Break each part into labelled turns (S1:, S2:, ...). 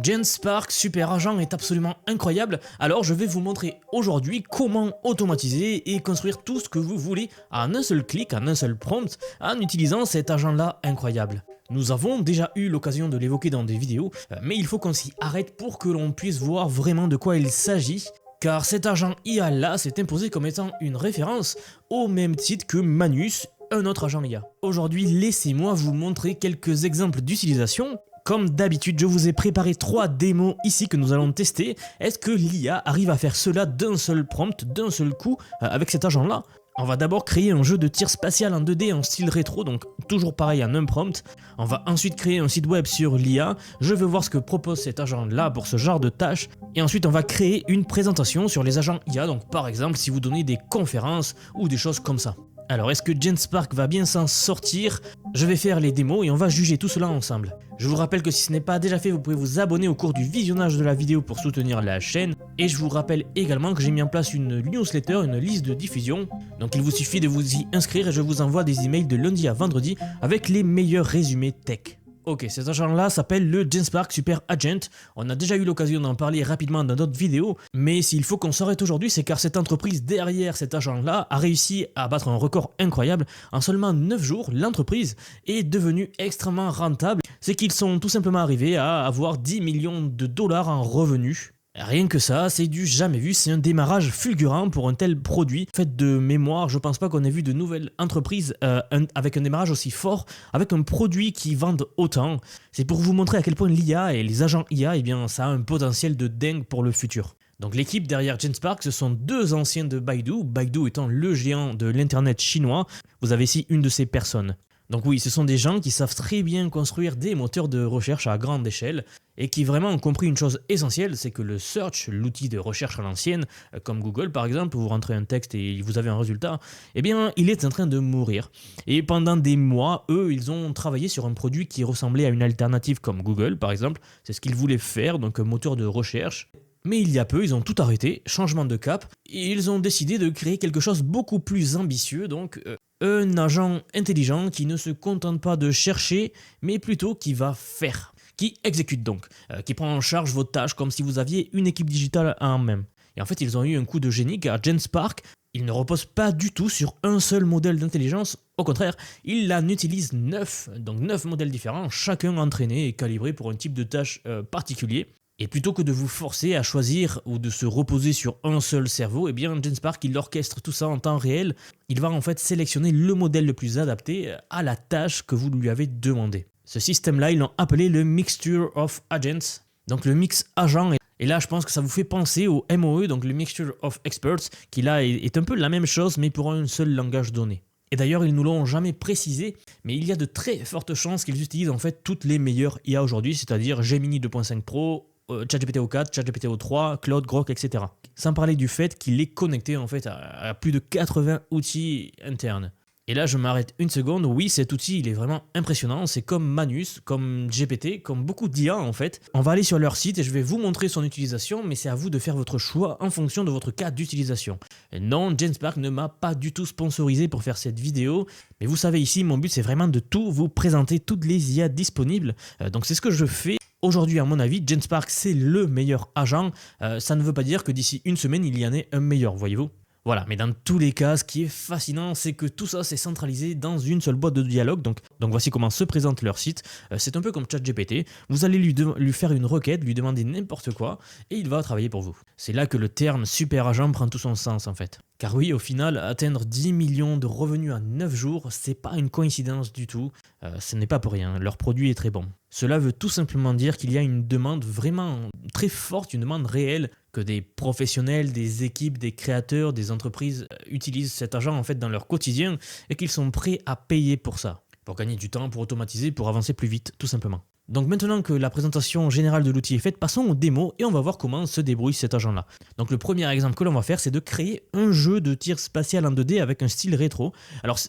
S1: Genspark Super Agent est absolument incroyable, alors je vais vous montrer aujourd'hui comment automatiser et construire tout ce que vous voulez en un seul clic, en un seul prompt, en utilisant cet agent-là incroyable. Nous avons déjà eu l'occasion de l'évoquer dans des vidéos, mais il faut qu'on s'y arrête pour que l'on puisse voir vraiment de quoi il s'agit, car cet agent IA là s'est imposé comme étant une référence au même titre que Manus, un autre agent IA. Aujourd'hui, laissez-moi vous montrer quelques exemples d'utilisation. Comme d'habitude, je vous ai préparé 3 démos ici que nous allons tester. Est-ce que l'IA arrive à faire cela d'un seul prompt, d'un seul coup, avec cet agent-là? On va d'abord créer un jeu de tir spatial en 2D en style rétro, donc toujours pareil en un prompt. On va ensuite créer un site web sur l'IA. Je veux voir ce que propose cet agent-là pour ce genre de tâches. Et ensuite, on va créer une présentation sur les agents IA, donc par exemple si vous donnez des conférences ou des choses comme ça. Alors, est-ce que Genspark va bien s'en sortir? Je vais faire les démos et on va juger tout cela ensemble. Je vous rappelle que si ce n'est pas déjà fait, vous pouvez vous abonner au cours du visionnage de la vidéo pour soutenir la chaîne. Et je vous rappelle également que j'ai mis en place une newsletter, une liste de diffusion. Donc il vous suffit de vous y inscrire et je vous envoie des emails de lundi à vendredi avec les meilleurs résumés tech. Ok, cet agent-là s'appelle le Genspark Super Agent. On a déjà eu l'occasion d'en parler rapidement dans d'autres vidéos, mais s'il faut qu'on s'arrête aujourd'hui, c'est car cette entreprise derrière cet agent-là a réussi à battre un record incroyable. En seulement 9 jours, l'entreprise est devenue extrêmement rentable. C'est qu'ils sont tout simplement arrivés à avoir 10 millions de dollars en revenus. Rien que ça, c'est du jamais vu, c'est un démarrage fulgurant pour un tel produit. Fait de mémoire, je pense pas qu'on ait vu de nouvelles entreprises avec un démarrage aussi fort, avec un produit qui vendent autant. C'est pour vous montrer à quel point l'IA et les agents IA, eh bien, ça a un potentiel de dingue pour le futur. Donc l'équipe derrière Genspark, ce sont 2 anciens de Baidu, Baidu étant le géant de l'internet chinois. Vous avez ici une de ces personnes. Donc oui, ce sont des gens qui savent très bien construire des moteurs de recherche à grande échelle et qui vraiment ont compris une chose essentielle, c'est que le search, l'outil de recherche à l'ancienne, comme Google par exemple, où vous rentrez un texte et vous avez un résultat, eh bien il est en train de mourir. Et pendant des mois, eux, ils ont travaillé sur un produit qui ressemblait à une alternative comme Google par exemple, c'est ce qu'ils voulaient faire, donc un moteur de recherche. Mais il y a peu, ils ont tout arrêté, changement de cap, et ils ont décidé de créer quelque chose beaucoup plus ambitieux, donc un agent intelligent qui ne se contente pas de chercher, mais plutôt qui va faire, qui exécute donc, qui prend en charge vos tâches comme si vous aviez une équipe digitale en même. Et en fait, ils ont eu un coup de génie car Genspark, il ne repose pas du tout sur un seul modèle d'intelligence, au contraire, il en utilise 9, donc 9 modèles différents, chacun entraîné et calibré pour un type de tâche particulier. Et plutôt que de vous forcer à choisir ou de se reposer sur un seul cerveau, eh bien Genspark il orchestre tout ça en temps réel. Il va en fait sélectionner le modèle le plus adapté à la tâche que vous lui avez demandé. Ce système-là, ils l'ont appelé le Mixture of Agents, donc le mix agent. Et là, je pense que ça vous fait penser au MOE, donc le Mixture of Experts, qui là est un peu la même chose, mais pour un seul langage donné. Et d'ailleurs, ils ne l'ont jamais précisé, mais il y a de très fortes chances qu'ils utilisent en fait toutes les meilleures IA aujourd'hui, c'est-à-dire Gemini 2.5 Pro, ChatGPT O4, ChatGPT O3, Claude, Grok, etc. Sans parler du fait qu'il est connecté en fait à plus de 80 outils internes. Et là, je m'arrête une seconde. Oui, cet outil, il est vraiment impressionnant. C'est comme Manus, comme GPT, comme beaucoup d'IA en fait. On va aller sur leur site et je vais vous montrer son utilisation, mais c'est à vous de faire votre choix en fonction de votre cas d'utilisation. Et non, Genspark ne m'a pas du tout sponsorisé pour faire cette vidéo, mais vous savez ici, mon but c'est vraiment de tout vous présenter, toutes les IA disponibles. Donc c'est ce que je fais. Aujourd'hui, à mon avis, Genspark c'est le meilleur agent. Ça ne veut pas dire que d'ici une semaine, il y en ait un meilleur, voyez-vous. Voilà, mais dans tous les cas, ce qui est fascinant, c'est que tout ça c'est centralisé dans une seule boîte de dialogue. Donc voici comment se présente leur site. C'est un peu comme ChatGPT. Vous allez lui faire une requête, lui demander n'importe quoi, et il va travailler pour vous. C'est là que le terme super agent prend tout son sens en fait. Car oui, au final, atteindre 10 millions de revenus en 9 jours, c'est pas une coïncidence du tout. Ce n'est pas pour rien, leur produit est très bon. Cela veut tout simplement dire qu'il y a une demande vraiment très forte, une demande réelle, que des professionnels, des équipes, des créateurs, des entreprises utilisent cet argent en fait dans leur quotidien et qu'ils sont prêts à payer pour ça, pour gagner du temps, pour automatiser, pour avancer plus vite, tout simplement. Donc maintenant que la présentation générale de l'outil est faite, passons aux démos et on va voir comment se débrouille cet agent-là. Donc le premier exemple que l'on va faire, c'est de créer un jeu de tir spatial en 2D avec un style rétro. Alors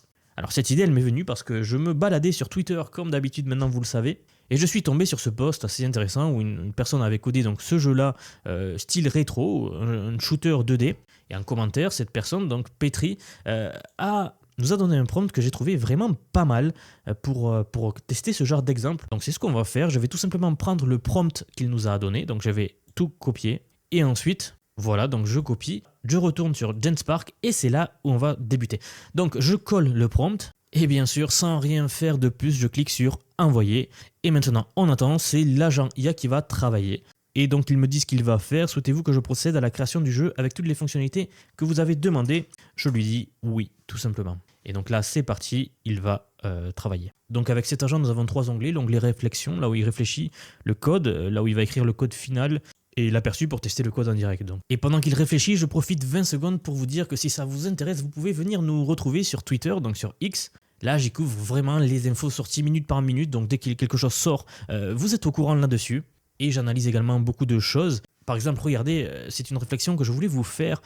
S1: cette idée, elle m'est venue parce que je me baladais sur Twitter comme d'habitude, maintenant vous le savez, et je suis tombé sur ce post assez intéressant où une personne avait codé donc ce jeu-là style rétro, un shooter 2D, et en commentaire, cette personne, donc Petri, a nous a donné un prompt que j'ai trouvé vraiment pas mal pour tester ce genre d'exemple. Donc c'est ce qu'on va faire, je vais tout simplement prendre le prompt qu'il nous a donné, donc je vais tout copier et ensuite, voilà, donc je copie, je retourne sur Genspark et c'est là où on va débuter. Donc je colle le prompt et bien sûr sans rien faire de plus, je clique sur envoyer et maintenant on attend, c'est l'agent IA qui va travailler. Et donc il me dit ce qu'il va faire, souhaitez-vous que je procède à la création du jeu avec toutes les fonctionnalités que vous avez demandées? Je lui dis oui, tout simplement. Et donc là c'est parti, il va travailler. Donc avec cet agent nous avons 3 onglets, l'onglet réflexion, là où il réfléchit, le code, là où il va écrire le code final, et l'aperçu pour tester le code en direct. Donc. Et pendant qu'il réfléchit, je profite 20 secondes pour vous dire que si ça vous intéresse, vous pouvez venir nous retrouver sur Twitter, donc sur X. Là, j'y couvre vraiment les infos sorties minute par minute, donc dès que quelque chose sort, vous êtes au courant là-dessus. Et j'analyse également beaucoup de choses. Par exemple, regardez, c'est une réflexion que je voulais vous faire.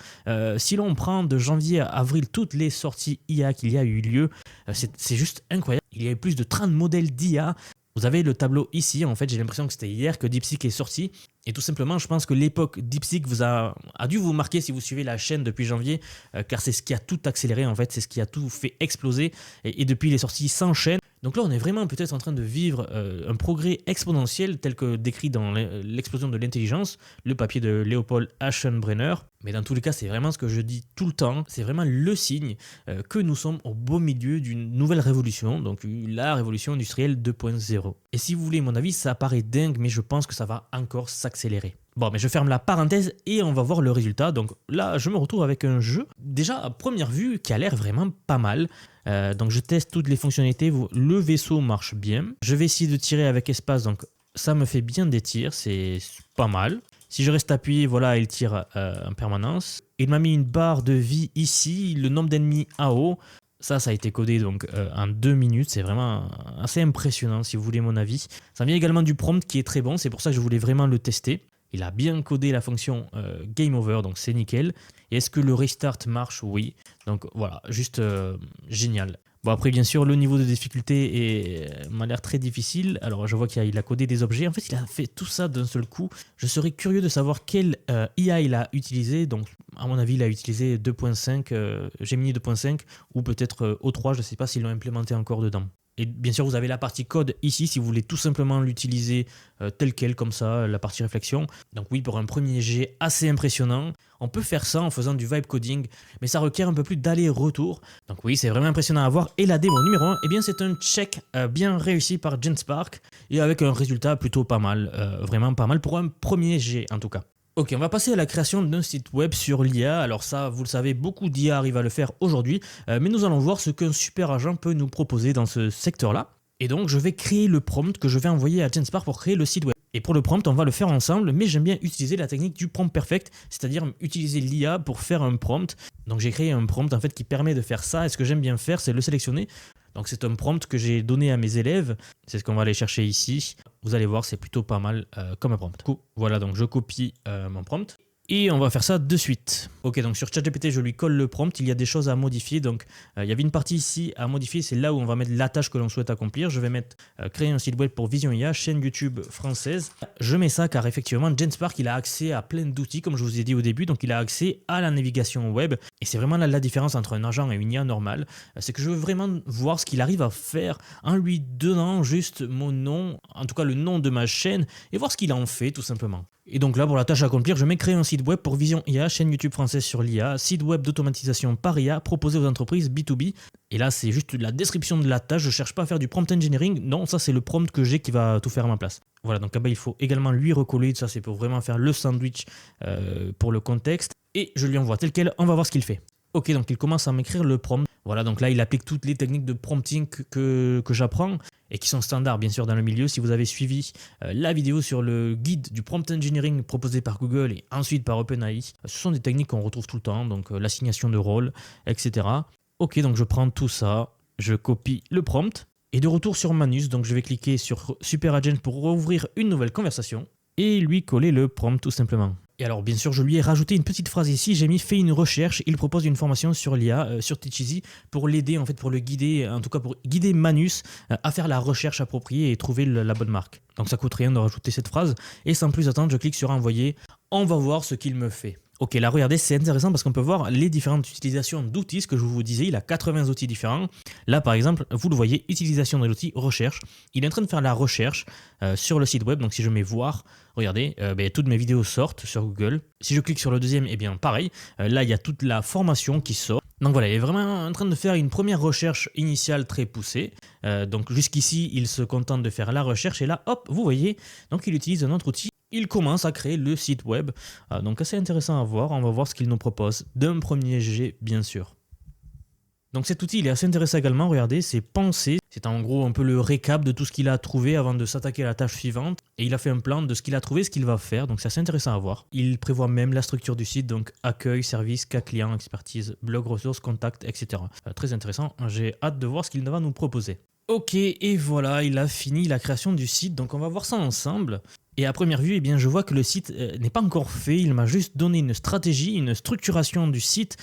S1: Si l'on prend de janvier à avril toutes les sorties IA qu'il y a eu lieu, c'est juste incroyable. Il y a eu plus de 30 modèles d'IA. Vous avez le tableau ici, en fait j'ai l'impression que c'était hier que DeepSeek est sorti et tout simplement je pense que l'époque DeepSeek a dû vous marquer si vous suivez la chaîne depuis janvier car c'est ce qui a tout accéléré en fait, c'est ce qui a tout fait exploser et depuis les sorties s'enchaînent. Donc là on est vraiment peut-être en train de vivre un progrès exponentiel tel que décrit dans l'explosion de l'intelligence, le papier de Leopold Aschenbrenner. Mais dans tous les cas, c'est vraiment ce que je dis tout le temps, c'est vraiment le signe que nous sommes au beau milieu d'une nouvelle révolution, donc la révolution industrielle 2.0. Et si vous voulez mon avis, ça paraît dingue, mais je pense que ça va encore s'accélérer. Bon, mais je ferme la parenthèse et on va voir le résultat. Donc là, je me retrouve avec un jeu, déjà à première vue, qui a l'air vraiment pas mal. Donc je teste toutes les fonctionnalités, le vaisseau marche bien. Je vais essayer de tirer avec espace, donc ça me fait bien des tirs, c'est pas mal. Si je reste appuyé, voilà, il tire en permanence. Il m'a mis une barre de vie ici, le nombre d'ennemis en haut. Ça a été codé donc en 2 minutes, c'est vraiment assez impressionnant si vous voulez mon avis. Ça vient également du prompt qui est très bon, c'est pour ça que je voulais vraiment le tester. Il a bien codé la fonction Game Over, donc c'est nickel. Et est-ce que le restart marche? Oui. Donc voilà, juste génial. Bon après bien sûr le niveau de difficulté m'a l'air très difficile. Alors je vois qu'il a codé des objets. En fait il a fait tout ça d'un seul coup. Je serais curieux de savoir quel IA il a utilisé. Donc à mon avis il a utilisé 2.5, Gemini 2.5 ou peut-être O3. Je ne sais pas s'ils l'ont implémenté encore dedans. Et bien sûr, vous avez la partie code ici, si vous voulez tout simplement l'utiliser tel quel, comme ça, la partie réflexion. Donc oui, pour un premier jet assez impressionnant, on peut faire ça en faisant du vibe coding, mais ça requiert un peu plus d'aller-retour. Donc oui, c'est vraiment impressionnant à voir. Et la démo numéro 1, eh bien c'est un check bien réussi par Genspark, et avec un résultat plutôt pas mal, vraiment pas mal pour un premier jet en tout cas. Ok, on va passer à la création d'un site web sur l'IA. Alors ça, vous le savez, beaucoup d'IA arrivent à le faire aujourd'hui, mais nous allons voir ce qu'un super agent peut nous proposer dans ce secteur-là. Et donc, je vais créer le prompt que je vais envoyer à Genspark pour créer le site web. Et pour le prompt, on va le faire ensemble, mais j'aime bien utiliser la technique du prompt perfect, c'est-à-dire utiliser l'IA pour faire un prompt. Donc j'ai créé un prompt en fait qui permet de faire ça, et ce que j'aime bien faire, c'est le sélectionner. Donc c'est un prompt que j'ai donné à mes élèves, c'est ce qu'on va aller chercher ici. Vous allez voir, c'est plutôt pas mal comme un prompt. Cool. Voilà, donc je copie mon prompt. Et on va faire ça de suite. Ok, donc sur ChatGPT, je lui colle le prompt. Il y a des choses à modifier. Donc, il y avait une partie ici à modifier. C'est là où on va mettre la tâche que l'on souhaite accomplir. Je vais mettre créer un site web pour Vision IA, chaîne YouTube française. Je mets ça car effectivement, Genspark, il a accès à plein d'outils, comme je vous ai dit au début. Donc, il a accès à la navigation web. Et c'est vraiment là la différence entre un agent et une IA normale. C'est que je veux vraiment voir ce qu'il arrive à faire en lui donnant juste mon nom, en tout cas le nom de ma chaîne, et voir ce qu'il en fait tout simplement. Et donc là, pour la tâche à accomplir, je mets créer un site web pour Vision IA, chaîne YouTube française sur l'IA, site web d'automatisation par IA proposé aux entreprises B2B. Et là, c'est juste la description de la tâche. Je ne cherche pas à faire du prompt engineering. Non, ça, c'est le prompt que j'ai qui va tout faire à ma place. Voilà, donc là-bas, il faut également lui recoller. Ça, c'est pour vraiment faire le sandwich pour le contexte. Et je lui envoie tel quel. On va voir ce qu'il fait. Ok, donc il commence à m'écrire le prompt. Voilà, donc là, il applique toutes les techniques de prompting que j'apprends et qui sont standards, bien sûr, dans le milieu. Si vous avez suivi la vidéo sur le guide du prompt engineering proposé par Google et ensuite par OpenAI, ce sont des techniques qu'on retrouve tout le temps, donc l'assignation de rôle, etc. Ok, donc je prends tout ça, je copie le prompt et de retour sur Manus, donc je vais cliquer sur Super Agent pour rouvrir une nouvelle conversation et lui coller le prompt tout simplement. Et alors bien sûr je lui ai rajouté une petite phrase ici, j'ai mis fait une recherche, il propose une formation sur l'IA, sur Teacheasy pour l'aider en fait, pour le guider, en tout cas pour guider Manus à faire la recherche appropriée et trouver la bonne marque. Donc ça coûte rien de rajouter cette phrase et sans plus attendre je clique sur envoyer, on va voir ce qu'il me fait. Ok, là regardez, c'est intéressant parce qu'on peut voir les différentes utilisations d'outils, ce que je vous disais, il a 80 outils différents. Là par exemple, vous le voyez, utilisation de l'outil recherche. Il est en train de faire la recherche sur le site web, donc si je mets voir, regardez, toutes mes vidéos sortent sur Google. Si je clique sur le deuxième, et bien pareil, là il y a toute la formation qui sort. Donc voilà, il est vraiment en train de faire une première recherche initiale très poussée. Donc jusqu'ici, il se contente de faire la recherche et là, hop, vous voyez, donc il utilise un autre outil. Il commence à créer le site web, donc assez intéressant à voir, on va voir ce qu'il nous propose d'un premier jet bien sûr. Donc cet outil il est assez intéressant également, regardez, c'est penser, c'est en gros un peu le récap de tout ce qu'il a trouvé avant de s'attaquer à la tâche suivante, et il a fait un plan de ce qu'il a trouvé, ce qu'il va faire, donc c'est assez intéressant à voir. Il prévoit même la structure du site, donc accueil, service, cas client, expertise, blog, ressources, contact, etc. Très intéressant, j'ai hâte de voir ce qu'il va nous proposer. Ok, et voilà, il a fini la création du site, donc on va voir ça ensemble. Et à première vue, eh bien, je vois que le site n'est pas encore fait, il m'a juste donné une stratégie, une structuration du site,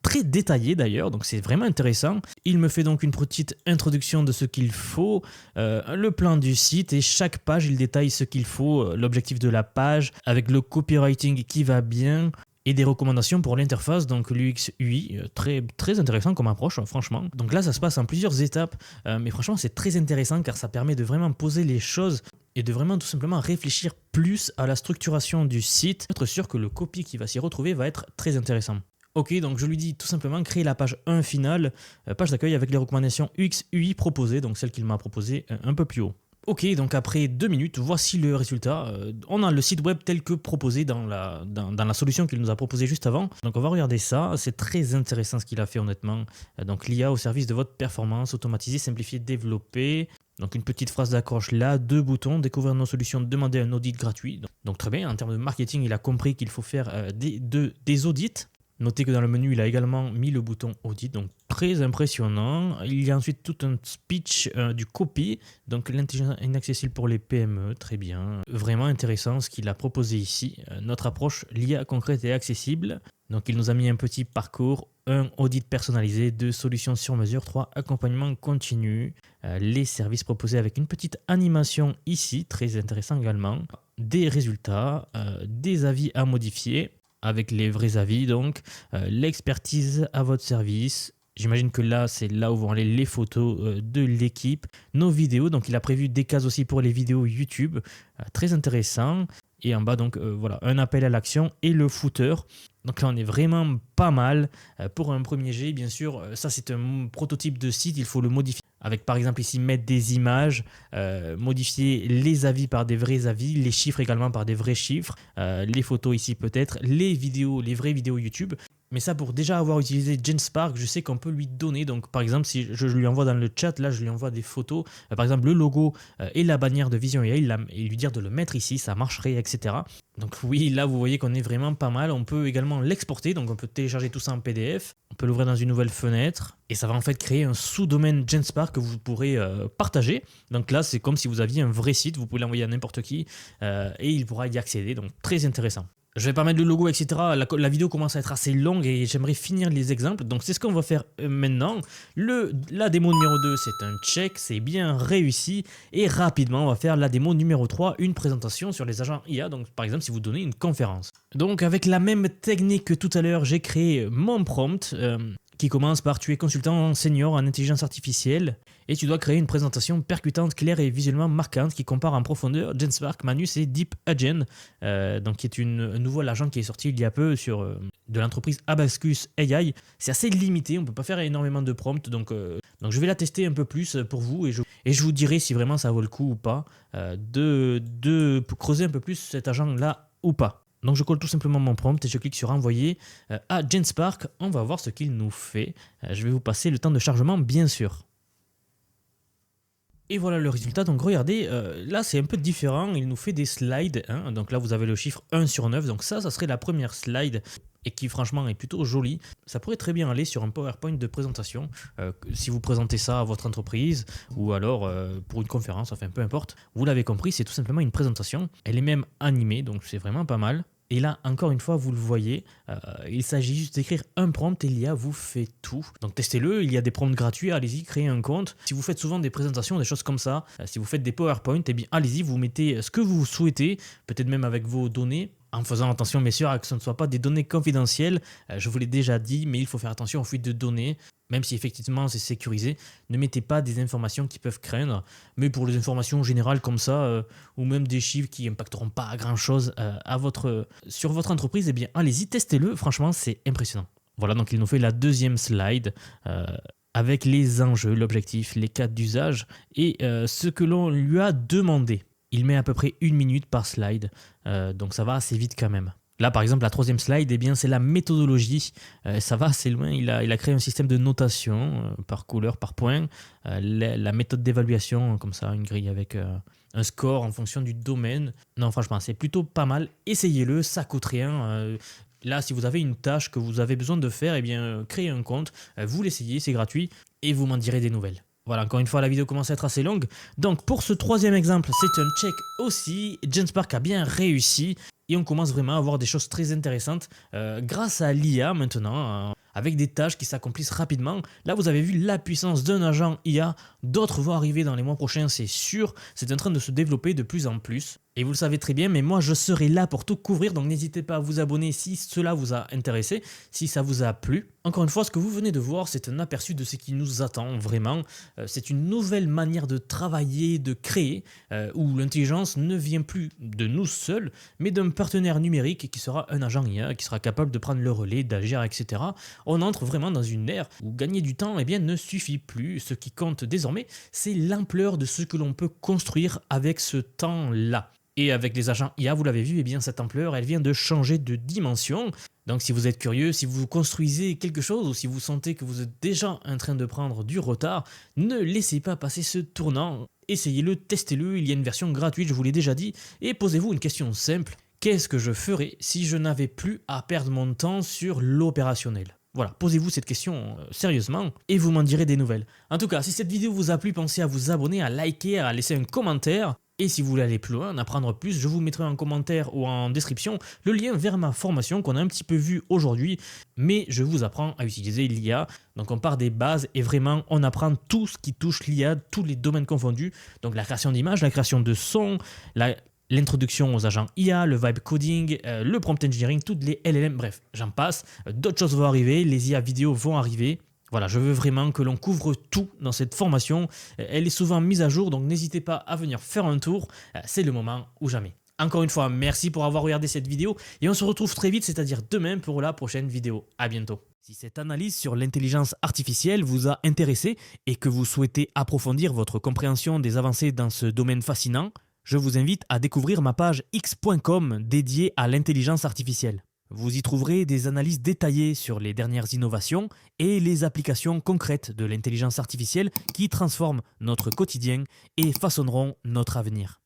S1: très détaillée d'ailleurs, donc c'est vraiment intéressant. Il me fait donc une petite introduction de ce qu'il faut, le plan du site, et chaque page, il détaille ce qu'il faut, l'objectif de la page, avec le copywriting qui va bien, et des recommandations pour l'interface, donc l'UX UI, très, très intéressant comme approche, franchement. Donc là, ça se passe en plusieurs étapes, mais franchement, c'est très intéressant car ça permet de vraiment poser les choses et de vraiment tout simplement réfléchir plus à la structuration du site, être sûr que le copy qui va s'y retrouver va être très intéressant. Ok, donc je lui dis tout simplement créer la page 1 finale, page d'accueil avec les recommandations UX UI proposées, donc celle qu'il m'a proposée un peu plus haut. Ok, donc après 2 minutes, voici le résultat. On a le site web tel que proposé dans la solution qu'il nous a proposé juste avant. Donc on va regarder ça, c'est très intéressant ce qu'il a fait honnêtement. Donc l'IA au service de votre performance, automatisé, simplifié, développé. Donc une petite phrase d'accroche là, 2 boutons, découvrir nos solutions, demander un audit gratuit. Donc très bien, en termes de marketing, il a compris qu'il faut faire des audits. Notez que dans le menu, il a également mis le bouton audit, donc très impressionnant. Il y a ensuite tout un speech du copy, donc l'intelligence inaccessible pour les PME, très bien. Vraiment intéressant ce qu'il a proposé ici. Notre approche, l'IA concrète et accessible. Donc il nous a mis un petit parcours, 1 audit personnalisé, 2 solutions sur mesure, 3 accompagnement continu, les services proposés avec une petite animation ici, très intéressant également, des résultats, des avis à modifier, avec les vrais avis donc, l'expertise à votre service. J'imagine que là, c'est là où vont aller les photos de l'équipe, nos vidéos. Donc, il a prévu des cases aussi pour les vidéos YouTube. Très intéressant. Et en bas, donc, voilà, un appel à l'action et le footer. Donc là, on est vraiment pas mal. Pour un premier jet, bien sûr, ça, c'est un prototype de site. Il faut le modifier. Avec, par exemple, ici, mettre des images, modifier les avis par des vrais avis, les chiffres également par des vrais chiffres, les photos ici peut-être, les vidéos, les vraies vidéos YouTube. Mais ça, pour déjà avoir utilisé Genspark, je sais qu'on peut lui donner. Donc, par exemple, si je lui envoie dans le chat, là, je lui envoie des photos. Par exemple, le logo et la bannière de Vision AI, et lui dire de le mettre ici, ça marcherait, etc. Donc oui, là, vous voyez qu'on est vraiment pas mal. On peut également l'exporter. Donc, on peut télécharger tout ça en PDF. On peut l'ouvrir dans une nouvelle fenêtre. Et ça va en fait créer un sous-domaine Genspark que vous pourrez partager. Donc là, c'est comme si vous aviez un vrai site. Vous pouvez l'envoyer à n'importe qui et il pourra y accéder. Donc, très intéressant. Je vais pas mettre le logo, etc. La vidéo commence à être assez longue et j'aimerais finir les exemples. Donc c'est ce qu'on va faire maintenant. La démo numéro 2, c'est un check, c'est bien réussi. Et rapidement, on va faire la démo numéro 3, une présentation sur les agents IA. Donc par exemple, si vous donnez une conférence. Donc avec la même technique que tout à l'heure, j'ai créé mon prompt qui commence par tu es consultant senior en intelligence artificielle et tu dois créer une présentation percutante, claire et visuellement marquante qui compare en profondeur Genspark, Manus et DeepAgent, donc qui est un nouveau agent qui est sorti il y a peu sur de l'entreprise Abacus AI. C'est assez limité, on ne peut pas faire énormément de prompts, donc je vais la tester un peu plus pour vous et je vous dirai si vraiment ça vaut le coup ou pas de creuser un peu plus cet agent-là ou pas. Donc je colle tout simplement mon prompt et je clique sur envoyer à Genspark. On va voir ce qu'il nous fait. Je vais vous passer le temps de chargement bien sûr. Et voilà le résultat, donc regardez, là c'est un peu différent, il nous fait des slides, hein. Donc là vous avez le chiffre 1 sur 9, donc ça serait la première slide et qui franchement est plutôt jolie. Ça pourrait très bien aller sur un PowerPoint de présentation, si vous présentez ça à votre entreprise ou alors pour une conférence, enfin peu importe. Vous l'avez compris, c'est tout simplement une présentation, elle est même animée, donc c'est vraiment pas mal. Et là, encore une fois, vous le voyez, il s'agit juste d'écrire un prompt et l'IA vous fait tout. Donc testez-le, il y a des prompts gratuits, allez-y, créez un compte. Si vous faites souvent des présentations, des choses comme ça, si vous faites des PowerPoint, eh bien allez-y, vous mettez ce que vous souhaitez, peut-être même avec vos données. En faisant attention bien sûr à que ce ne soit pas des données confidentielles, je vous l'ai déjà dit, mais il faut faire attention aux fuites de données, même si effectivement c'est sécurisé. Ne mettez pas des informations qui peuvent craindre, mais pour les informations générales comme ça, ou même des chiffres qui n'impacteront pas à grand chose sur votre entreprise, eh bien allez-y, testez-le, franchement c'est impressionnant. Voilà, donc il nous fait la deuxième slide avec les enjeux, l'objectif, les cas d'usage et ce que l'on lui a demandé. Il met à peu près 1 minute par slide, donc ça va assez vite quand même. Là, par exemple, la troisième slide, eh bien, c'est la méthodologie. Ça va assez loin. Il a créé un système de notation par couleur, par point. La méthode d'évaluation, comme ça, une grille avec un score en fonction du domaine. Non, franchement, c'est plutôt pas mal. Essayez-le, ça coûte rien. Là, si vous avez une tâche que vous avez besoin de faire, eh bien, créez un compte, vous l'essayez, c'est gratuit, et vous m'en direz des nouvelles. Voilà, encore une fois, la vidéo commence à être assez longue. Donc, pour ce troisième exemple, c'est un check aussi. Genspark a bien réussi. Et on commence vraiment à voir des choses très intéressantes grâce à l'IA maintenant, avec des tâches qui s'accomplissent rapidement. Là, vous avez vu la puissance d'un agent IA. D'autres vont arriver dans les mois prochains, c'est sûr. C'est en train de se développer de plus en plus. Et vous le savez très bien, mais moi je serai là pour tout couvrir, donc n'hésitez pas à vous abonner si cela vous a intéressé, si ça vous a plu. Encore une fois, ce que vous venez de voir, c'est un aperçu de ce qui nous attend vraiment. C'est une nouvelle manière de travailler, de créer, où l'intelligence ne vient plus de nous seuls, mais d'un partenaire numérique qui sera un agent IA, qui sera capable de prendre le relais, d'agir, etc. On entre vraiment dans une ère où gagner du temps ne suffit plus. Ce qui compte désormais, c'est l'ampleur de ce que l'on peut construire avec ce temps-là. Et avec les agents IA, vous l'avez vu, eh bien cette ampleur, elle vient de changer de dimension. Donc si vous êtes curieux, si vous construisez quelque chose ou si vous sentez que vous êtes déjà en train de prendre du retard, ne laissez pas passer ce tournant. Essayez-le, testez-le, il y a une version gratuite, je vous l'ai déjà dit, et posez-vous une question simple. Qu'est-ce que je ferais si je n'avais plus à perdre mon temps sur l'opérationnel ? Voilà, posez-vous cette question sérieusement et vous m'en direz des nouvelles. En tout cas, si cette vidéo vous a plu, pensez à vous abonner, à liker, à laisser un commentaire. Et si vous voulez aller plus loin, en apprendre plus, je vous mettrai en commentaire ou en description le lien vers ma formation qu'on a un petit peu vue aujourd'hui. Mais je vous apprends à utiliser l'IA. Donc on part des bases et vraiment on apprend tout ce qui touche l'IA, tous les domaines confondus. Donc la création d'images, la création de sons, l'introduction aux agents IA, le vibe coding, le prompt engineering, toutes les LLM, bref, j'en passe. D'autres choses vont arriver, les IA vidéo vont arriver. Voilà, je veux vraiment que l'on couvre tout dans cette formation. Elle est souvent mise à jour, donc n'hésitez pas à venir faire un tour. C'est le moment ou jamais. Encore une fois, merci pour avoir regardé cette vidéo et on se retrouve très vite, c'est-à-dire demain pour la prochaine vidéo. À bientôt. Si cette analyse sur l'intelligence artificielle vous a intéressé et que vous souhaitez approfondir votre compréhension des avancées dans ce domaine fascinant, je vous invite à découvrir ma page x.com dédiée à l'intelligence artificielle. Vous y trouverez des analyses détaillées sur les dernières innovations et les applications concrètes de l'intelligence artificielle qui transforment notre quotidien et façonneront notre avenir.